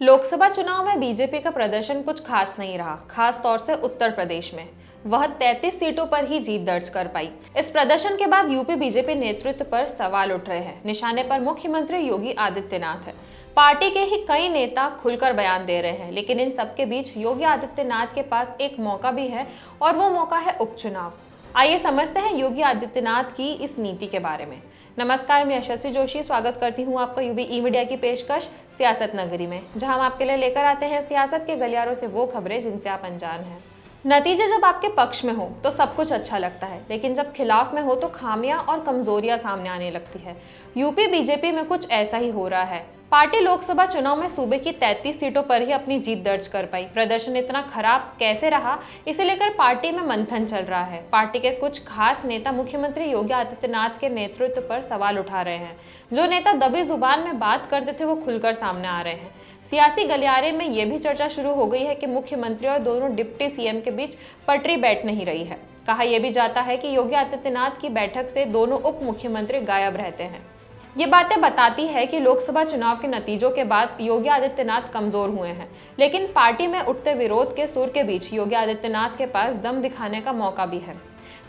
लोकसभा चुनाव में बीजेपी का प्रदर्शन कुछ खास नहीं रहा, खास तौर से उत्तर प्रदेश में। वह 33 सीटों पर ही जीत दर्ज कर पाई। इस प्रदर्शन के बाद यूपी बीजेपी नेतृत्व पर सवाल उठ रहे हैं। निशाने पर मुख्यमंत्री योगी आदित्यनाथ है। पार्टी के ही कई नेता खुलकर बयान दे रहे हैं, लेकिन इन सबके बीच योगी आदित्यनाथ के पास एक मौका भी है और वो मौका है उपचुनाव। आइए समझते हैं योगी आदित्यनाथ की इस नीति के बारे में। नमस्कार, मैं यशस्वी जोशी स्वागत करती हूं आपका यूबी ई मीडिया की पेशकश सियासत नगरी में, जहां हम आपके लिए लेकर आते हैं सियासत के गलियारों से वो खबरें जिनसे आप अनजान हैं। नतीजे जब आपके पक्ष में हो तो सब कुछ अच्छा लगता है, लेकिन जब खिलाफ में हो तो खामियां और कमजोरियां सामने आने लगती है। यूपी बीजेपी में कुछ ऐसा ही हो रहा है। पार्टी लोकसभा चुनाव में सूबे की 33 सीटों पर ही अपनी जीत दर्ज कर पाई। प्रदर्शन इतना खराब कैसे रहा, इसे लेकर पार्टी में मंथन चल रहा है। पार्टी के कुछ खास नेता मुख्यमंत्री योगी आदित्यनाथ के नेतृत्व पर सवाल उठा रहे हैं। जो नेता दबी जुबान में बात करते थे वो खुलकर सामने आ रहे हैं। सियासी गलियारे में ये भी चर्चा शुरू हो गई है कि मुख्यमंत्री और दोनों डिप्टी सीएम के बीच पटरी बैठ नहीं रही है। कहा यह भी जाता है कि योगी आदित्यनाथ की बैठक से दोनों उप मुख्यमंत्री गायब रहते हैं। ये बातें बताती है कि लोकसभा चुनाव के नतीजों के बाद योगी आदित्यनाथ कमजोर हुए हैं, लेकिन पार्टी में उठते विरोध के सुर के बीच योगी आदित्यनाथ के पास दम दिखाने का मौका भी है।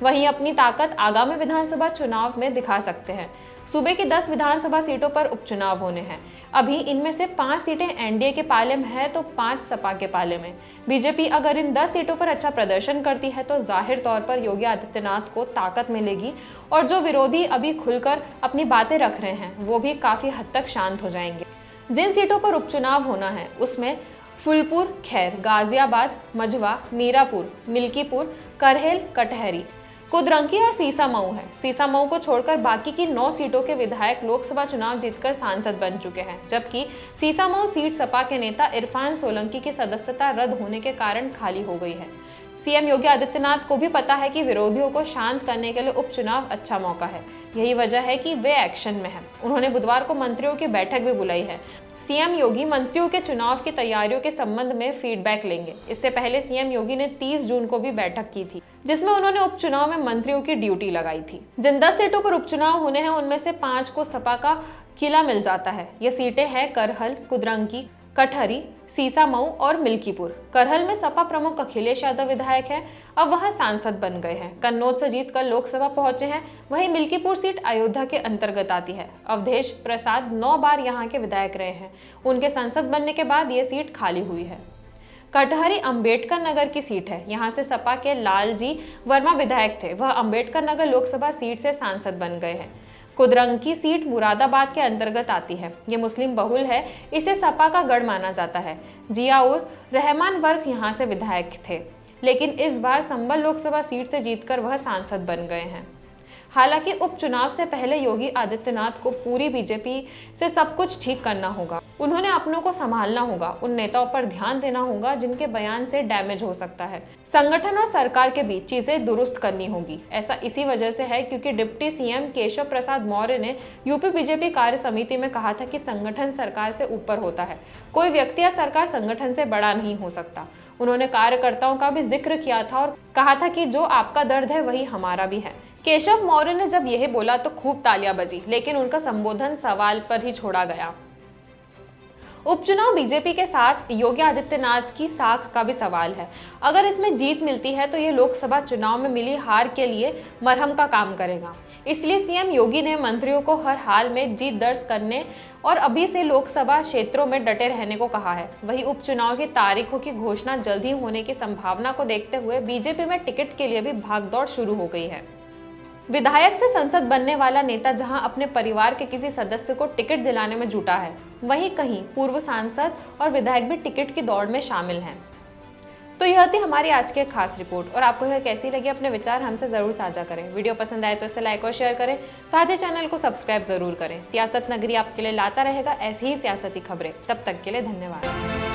वहीं अपनी ताकत आगामी विधानसभा चुनाव में दिखा सकते हैं। सूबे की 10 विधानसभा सीटों पर उपचुनाव होने हैं। अभी इनमें से 5 सीटें एनडीए के पाले में है तो 5 सपा के पाले में। बीजेपी अगर इन 10 सीटों पर अच्छा प्रदर्शन करती है तो जाहिर तौर पर योगी आदित्यनाथ को ताकत मिलेगी और जो विरोधी अभी खुलकर अपनी बातें रख रहे हैं वो भी काफी हद तक शांत हो जाएंगे। जिन सीटों पर उपचुनाव होना है उसमें फूलपुर, खैर, गाजियाबाद, मझवा, मीरापुर, मिल्कीपुर, करहेल, कटहरी, कुद्रंकी और सीसामऊ है। सीसामऊ को छोड़कर बाकी की 9 सीटों के विधायक लोकसभा चुनाव जीतकर सांसद बन चुके हैं, जबकि सीसामऊ सीट सपा के नेता इरफान सोलंकी की सदस्यता रद्द होने के कारण खाली हो गई है। सीएम योगी आदित्यनाथ को भी पता है कि विरोधियों को शांत करने के लिए उपचुनाव अच्छा मौका है। यही वजह है कि वे एक्शन में हैं। उन्होंने बुधवार को मंत्रियों की बैठक भी बुलाई है। सीएम योगी मंत्रियों के चुनाव की तैयारियों के संबंध में फीडबैक लेंगे। इससे पहले सीएम योगी ने 30 जून को भी बैठक की थी, जिसमें उन्होंने उपचुनाव में मंत्रियों की ड्यूटी लगाई थी। जिन 10 सीटों पर उपचुनाव होने हैं उनमें से 5 को सपा का किला मिल जाता है। ये सीटें हैं करहल, कुद्रंकी, कटहरी, सीसामऊ और मिल्कीपुर। करहल में सपा प्रमुख अखिलेश यादव विधायक हैं, अब वह सांसद बन गए हैं। कन्नौज से जीतकर लोकसभा पहुंचे हैं। वहीं मिल्कीपुर सीट अयोध्या के अंतर्गत आती है। अवधेश प्रसाद 9 बार यहां के विधायक रहे हैं। उनके सांसद बनने के बाद ये सीट खाली हुई है। कटहरी अंबेडकर नगर की सीट है। यहाँ से सपा के लालजी वर्मा विधायक थे, वह अंबेडकर नगर लोकसभा सीट से सांसद बन गए हैं। कुद्रंकी सीट मुरादाबाद के अंतर्गत आती है। ये मुस्लिम बहुल है, इसे सपा का गढ़ माना जाता है। जियाउर रहमान वर्ग यहाँ से विधायक थे, लेकिन इस बार संभल लोकसभा सीट से जीतकर वह सांसद बन गए हैं। हालांकि उपचुनाव से पहले योगी आदित्यनाथ को पूरी बीजेपी से सब कुछ ठीक करना होगा। उन्होंने अपनों को संभालना होगा, उन नेताओं पर ध्यान देना होगा जिनके बयान से डैमेज हो सकता है। संगठन और सरकार के बीच चीजें दुरुस्त करनी होगी। ऐसा इसी वजह से है क्योंकि डिप्टी सीएम केशव प्रसाद मौर्य ने यूपी बीजेपी कार्य समिति में कहा था कि संगठन सरकार से ऊपर होता है, कोई व्यक्ति या सरकार संगठन से बड़ा नहीं हो सकता। उन्होंने कार्यकर्ताओं का भी जिक्र किया था और कहा था कि जो आपका दर्द है वही हमारा भी है। केशव मौर्य ने जब यह बोला तो खूब तालियां बजी, लेकिन उनका संबोधन सवाल पर ही छोड़ा गया। उपचुनाव बीजेपी के साथ योगी आदित्यनाथ की साख का भी सवाल है। अगर इसमें जीत मिलती है तो ये लोकसभा चुनाव में मिली हार के लिए मरहम का काम करेगा। इसलिए सीएम योगी ने मंत्रियों को हर हाल में जीत दर्ज करने और अभी से लोकसभा क्षेत्रों में डटे रहने को कहा है। वहीं उपचुनाव की तारीखों की घोषणा जल्दी होने की संभावना को देखते हुए बीजेपी में टिकट के लिए भी भागदौड़ शुरू हो गई है। विधायक से संसद बनने वाला नेता जहां अपने परिवार के किसी सदस्य को टिकट दिलाने में जुटा है, वहीं कहीं पूर्व सांसद और विधायक भी टिकट की दौड़ में शामिल हैं। तो यह थी हमारी आज की खास रिपोर्ट, और आपको यह कैसी लगी अपने विचार हमसे जरूर साझा करें। वीडियो पसंद आए तो इसे लाइक और शेयर करें, साथ ही चैनल को सब्सक्राइब जरूर करें। सियासत नगरी आपके लिए लाता रहेगा ऐसी ही सियासती खबरें। तब तक के लिए धन्यवाद।